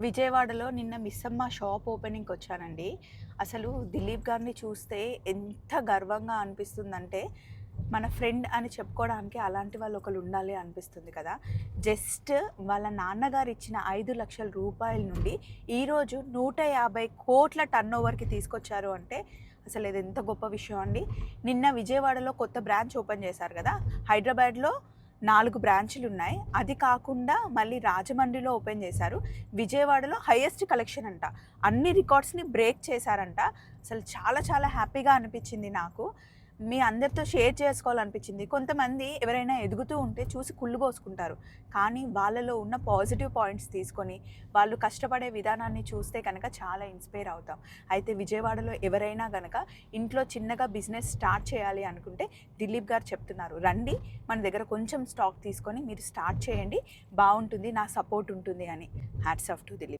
విజయవాడలో నిన్న మిస్సమ్మ షాప్ ఓపెనింగ్‌కి వచ్చానండి. అసలు దిలీప్ గారిని చూస్తే ఎంత గర్వంగా అనిపిస్తుందంటే, మన ఫ్రెండ్ అని చెప్పుకోవడానికి అలాంటి వాళ్ళు ఒకళ్ళు ఉండాలి అనిపిస్తుంది కదా! జస్ట్ వాళ్ళ నాన్నగారు ఇచ్చిన 5,00,000 రూపాయల నుండి ఈరోజు 150,00,00,000 టర్నోవర్‌కి తీసుకొచ్చారు అంటే అసలు ఇది ఎంత గొప్ప విషయం అండి. నిన్న విజయవాడలో కొత్త బ్రాంచ్ ఓపెన్ చేశారు కదా! హైదరాబాద్‌లో 4 బ్రాంచులున్నాయి. అది కాకుండా మళ్ళీ రాజమండ్రిలో ఓపెన్ చేశారు. విజయవాడలో హైయెస్ట్ కలెక్షన్ అంట. అన్ని రికార్డ్స్‌ని బ్రేక్ చేశారంట. అసలు చాలా చాలా హ్యాపీగా అనిపించింది నాకు. మీ అందరితో షేర్ చేసుకోవాలనిపించింది. కొంతమంది ఎవరైనా ఎదుగుతూ ఉంటే చూసి కుళ్ళుబోసుకుంటారు. కానీ వాళ్ళలో ఉన్న పాజిటివ్ పాయింట్స్ తీసుకొని, వాళ్ళు కష్టపడే విధానాన్ని చూస్తే కనుక చాలా ఇన్స్పైర్ అవుతాం. అయితే విజయవాడలో ఎవరైనా గనక ఇంట్లో చిన్నగా బిజినెస్ స్టార్ట్ చేయాలి అనుకుంటే దిలీప్ గారు చెప్తున్నారు. రండి, మన దగ్గర కొంచెం స్టాక్ తీసుకొని మీరు స్టార్ట్ చేయండి. బావుంటుంది. నా సపోర్ట్ ఉంటుంది అని. Hats off to Dilip.